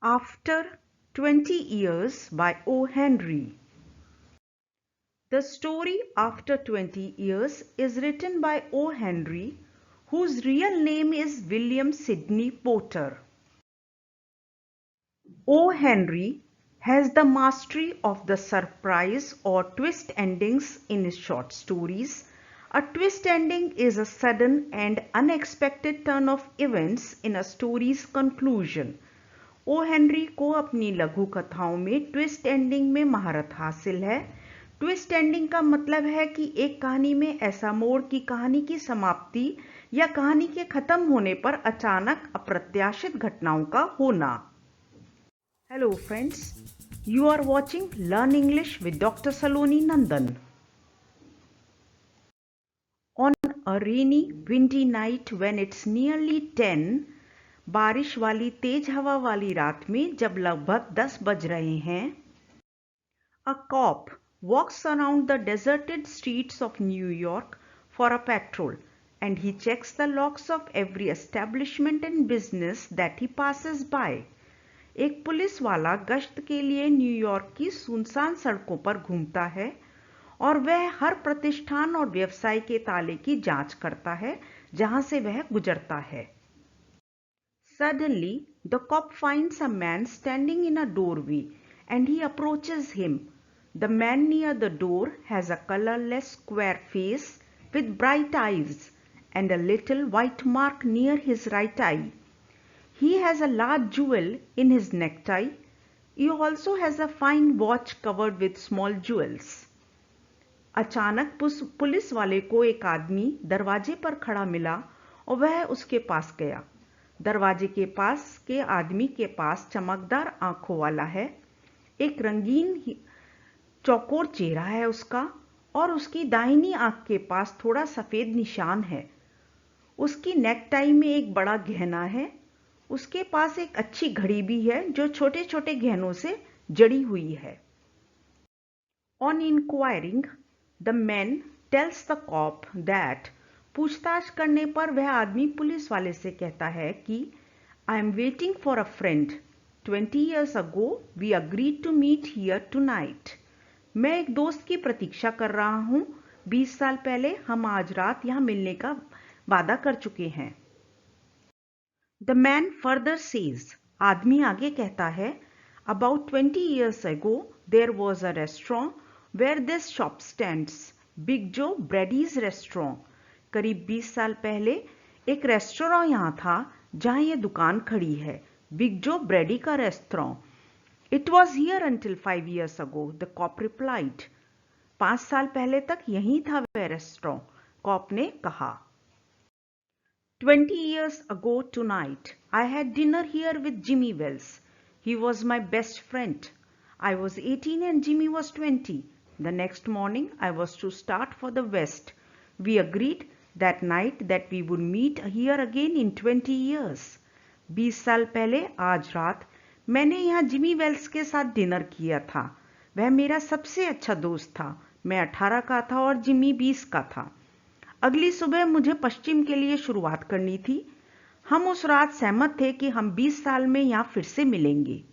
After 20 Years by O. Henry. The story After 20 Years is written by O. Henry, whose real name is William Sidney Porter. O. Henry has the mastery of the surprise or twist endings in his short stories. A twist ending is a sudden and unexpected turn of events in a story's conclusion. O Henry को अपनी लघु कथाओं में twist ending में महारत हासिल है। Twist ending का मतलब है कि एक कहानी में ऐसा मोड़ कि कहानी की समाप्ति या कहानी के खत्म होने पर अचानक अप्रत्याशित घटनाओं का होना। Hello friends, you are watching learn English with doctor Saloni Nandan. On a rainy windy night when it's nearly 10, बारिश वाली तेज हवा वाली रात में जब लगभग 10 बज रहे हैं, a cop walks around the deserted streets of New York for a patrol and he checks the locks of every establishment and business that he passes by. एक पुलिस वाला गश्त के लिए न्यूयॉर्क की सुनसान सड़कों पर घूमता है और वह हर प्रतिष्ठान और व्यवसाय के ताले की जांच करता है जहां से वह गुजरता है। Suddenly, the cop finds a man standing in a doorway and he approaches him. The man near the door has a colorless square face with bright eyes and a little white mark near his right eye. He has a large jewel in his necktie. He also has a fine watch covered with small jewels. अचानक police वाले को एक आदमी दरवाजे पर खड़ा मिला और वह उसके पास गया। दरवाजे के पास के आदमी के पास चमकदार आंखों वाला है, एक रंगीन चौकोर चेहरा है उसका और उसकी दाहिनी आंख के पास थोड़ा सफेद निशान है। उसकी नेकटाई में एक बड़ा गहना है। उसके पास एक अच्छी घड़ी भी है जो छोटे छोटे गहनों से जड़ी हुई है। On inquiring the man tells the cop that, पूछताछ करने पर वह आदमी पुलिस वाले से कहता है कि I am waiting for a friend. 20 years ago we agreed to meet here tonight. मैं एक दोस्त की प्रतीक्षा कर रहा हूं। 20 साल पहले हम आज रात यहां मिलने का वादा कर चुके हैं। द मैन फर्दर सेज, आदमी आगे कहता है, about 20 years ago there was a restaurant where this shop stands, big Joe Brady's restaurant. करीब 20 साल पहले एक रेस्टोरेंट यहाँ था जहाँ ये दुकान खड़ी है, बिग जो ब्रेडी का restaurant. It was here until 5 years ago, the cop replied. 5 साल पहले तक यहीं था वह रेस्टोरेंट, कॉप ने कहा। 20 years ago tonight, I had dinner here with Jimmy Wells. He was my best friend. I was 18 and Jimmy was 20. The next morning, I was to start for the West. We agreed that night that we would meet here again in 20 years. 20 साल पहले आज रात मैंने यहाँ Jimmy Wales के साथ dinner किया था। वह मेरा सबसे अच्छा दोस्त था। मैं 18 का था और जिमी 20 का था। अगली सुबह मुझे पश्चिम के लिए शुरुआत करनी थी। हम उस रात सहमत थे कि हम 20 साल में यहाँ फिर से मिलेंगे।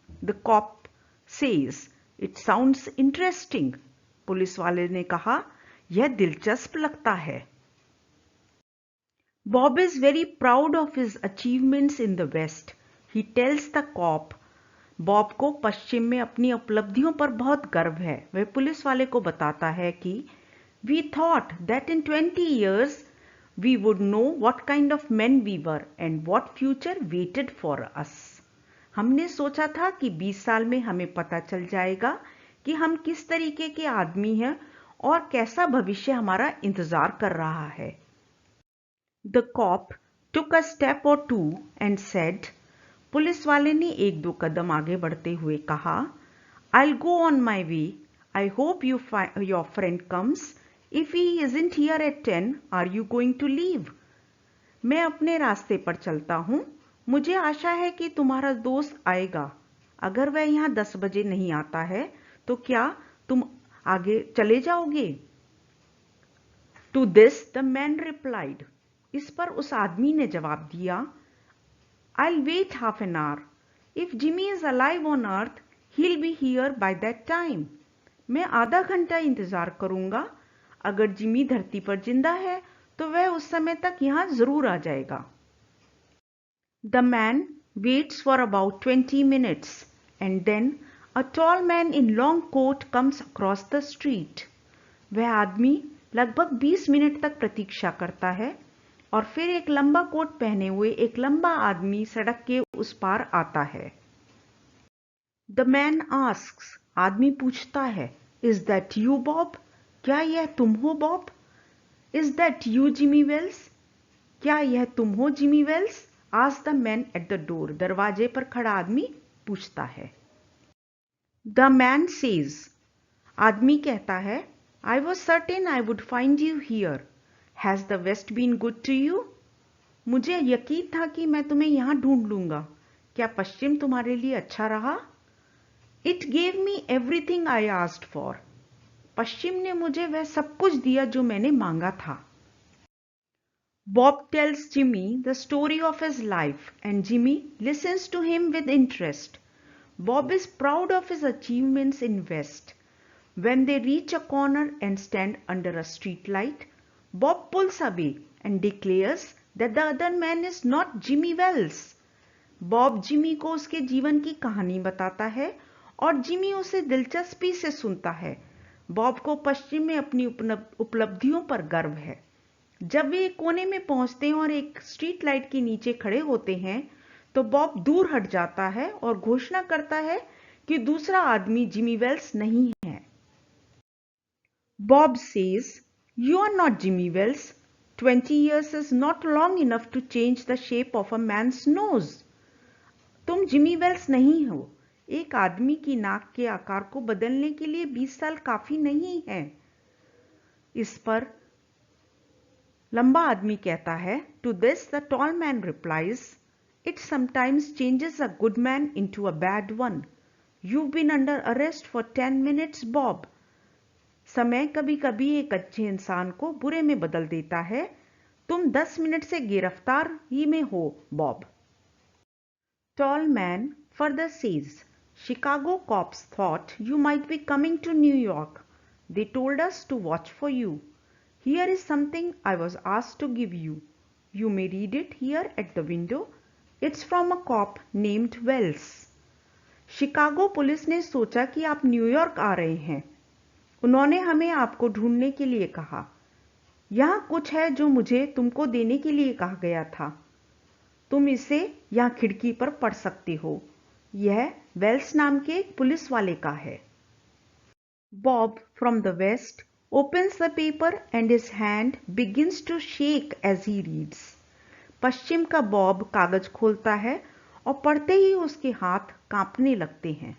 The cop says, it sounds interesting. Police वाले ने कहा, यह दिलचस्प लगता है। Bob is very proud of his achievements in the West. He tells the cop. Bob को पश्चिम में अपनी उपलब्धियों पर बहुत गर्व है। वह पुलिस वाले को बताता है कि We thought that in 20 years we would know what kind of men we were and what future waited for us. हमने सोचा था कि 20 साल में हमें पता चल जाएगा कि हम किस तरीके के आदमी हैं और कैसा भविष्य हमारा इंतजार कर रहा है। The cop took a step or two and said, police वाले ने एक दो कदम आगे बढ़ते हुए कहा, I'll go on my way. I hope your friend comes. If he isn't here at 10, are you going to leave? मैं अपने रास्ते पर चलता हूँ। मुझे आशा है कि तुम्हारा दोस्त आएगा। अगर वह यहाँ 10 बजे नहीं आता है तो क्या तुम आगे चले जाओगे? To this the man replied. इस पर उस आदमी ने जवाब दिया, I'll wait half an hour. If Jimmy is alive on earth, he'll be here by that time. मैं आधा घंटा इंतजार करूंगा. अगर जिमी धरती पर जिंदा है तो वह उस समय तक यहां जरूर आ जाएगा. The man waits for about 20 minutes and then a tall man in long coat comes across the street. वह आदमी लगभग 20 मिनट तक प्रतीक्षा करता है और फिर एक लंबा कोट पहने हुए एक लंबा आदमी सड़क के उस पार आता है. The man asks, आदमी पूछता है, Is that you, Bob? क्या यह तुम हो, Bob? Is that you, Jimmy Wells? क्या यह तुम हो, Jimmy Wells? Asks the man at the door. दरवाजे पर खड़ा आदमी पूछता है. The man says, आदमी कहता है, I was certain I would find you here. Has the West been good to you? मुझे यकीन था कि मैं तुम्हें यहाँ ढूंढ लूंगा. क्या पश्चिम तुम्हारे लिए अच्छा रहा? It gave me everything I asked for. पश्चिम ने मुझे वह सब कुछ दिया जो मैंने मांगा था. Bob tells Jimmy the story of his life and Jimmy listens to him with interest. Bob is proud of his achievements in West. When they reach a corner and stand under a street light, Bob pulls away and declares that the other man is not Jimmy Wells. Bob Jimmy को उसके जीवन की कहानी बताता है और Jimmy उसे दिलचस्पी से सुनता है. बॉब को पश्चिम में अपनी उपलब्धियों पर गर्व है. जब वे एक कोने में पहुंचते हैं और एक स्ट्रीट लाइट के नीचे खड़े होते हैं तो बॉब दूर हट जाता है और घोषणा करता है कि दूसरा आदमी जिमी वेल्स नहीं है. Bob says, You are not Jimmy Wells. 20 years is not long enough to change the shape of a man's nose. तुम जिमी वेल्स नहीं हो. एक आदमी की नाक के आकार को बदलने के लिए 20 साल काफी नहीं है. इस पर लंबा आदमी कहता है. To this the tall man replies, It sometimes changes a good man into a bad one. You've been under arrest for 10 minutes, Bob. समय कभी कभी एक अच्छे इंसान को बुरे में बदल देता है. तुम 10 मिनट से गिरफ्तार ही में हो, Bob. Tall man further says, Chicago cops thought you might be coming to New York. They told us to watch for you. Here is something I was asked to give you. You may read it here at the window. It's from a cop named Wells. Chicago police ने सोचा कि आप New York आ रहे हैं. उन्होंने हमें आपको ढूंढने के लिए कहा. यहाँ कुछ है जो मुझे तुमको देने के लिए कहा गया था. तुम इसे यहाँ खिड़की पर पढ़ सकते हो. यह वेल्स नाम के एक पुलिस वाले का है. Bob from the west opens the paper and his hand begins to shake as he reads. पश्चिम का बॉब कागज खोलता है और पढ़ते ही उसके हाथ कांपने लगते हैं.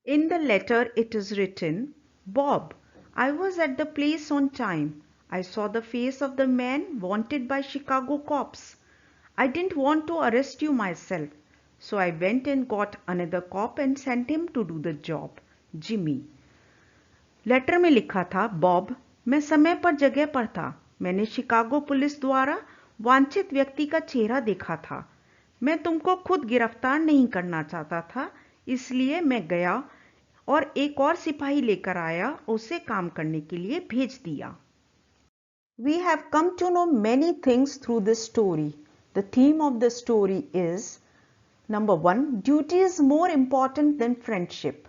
In the letter it is written, Bob, I was at the place on time. I saw the face of the man wanted by Chicago cops. I didn't want to arrest you myself, so I went and got another cop and sent him to do the job. Jimmy. Letter में लिखा था, Bob, मैं समय पर जगह पर था. मैंने शिकागो पुलिस द्वारा वांछित व्यक्ति का चेहरा देखा था. मैं तुमको खुद गिरफ्तार नहीं करना चाहता था, इसलिए मैं गया और एक और सिपाही लेकर आया, उसे काम करने के लिए भेज दिया. We have come to know many things through this story. The theme of the story is, number 1, duty is more important than friendship.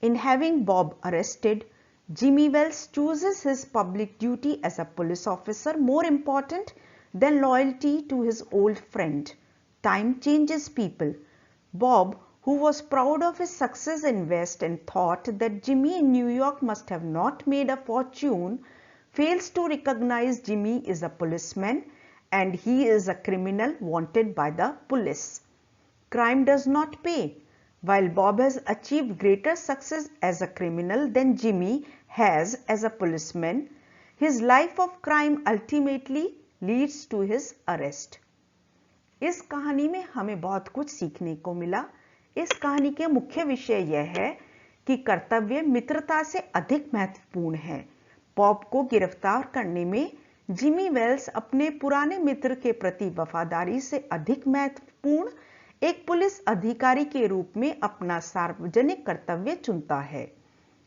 In having Bob arrested, Jimmy Wells chooses his public duty as a police officer more important than loyalty to his old friend. Time changes people. Bob, who was proud of his success in West and thought that Jimmy in New York must have not made a fortune, fails to recognize Jimmy is a policeman and he is a criminal wanted by the police. Crime does not pay. While Bob has achieved greater success as a criminal than Jimmy has as a policeman, his life of crime ultimately leads to his arrest. इस कहानी में हमें बहुत कुछ सीखने को मिला. इस कहानी के मुख्य विषय यह है कि कर्तव्य मित्रता से अधिक महत्वपूर्ण है. बॉब को गिरफ्तार करने में जिमी वेल्स अपने पुराने मित्र के प्रति वफादारी से अधिक महत्वपूर्ण एक पुलिस अधिकारी के रूप में अपना सार्वजनिक कर्तव्य चुनता है।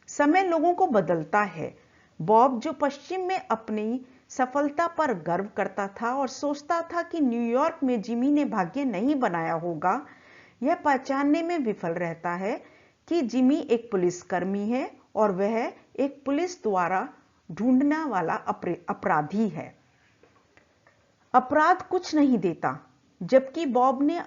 समय लोगों को बदलता है। बॉब, जो पश्चिम में अपनी सफलता पर गर्व करता था और सोचता था कि न्यूयॉर्क में जिमी ने भाग्य नहीं बनाया होगा, यह पहचानने में विफल रहता है कि जिमी एक पुलिसकर्मी है और वह एक पुलिस द्वारा ढूंढना वाला अपराधी है। अपराध कुछ नहीं देता। जबकि बॉब ने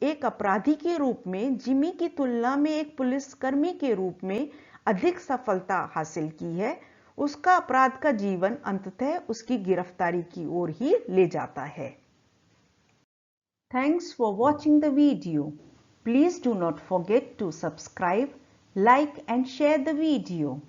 एक अपराधी के रूप में जिमी की तुलना में एक पुलिसकर्मी के रूप में अधिक सफलता हासिल की है, उसका अपराध का जीवन अंततः उसकी गिरफ्तारी की ओर ही ले जाता है। Thanks for watching the video. Please do not forget to subscribe, like and share the video.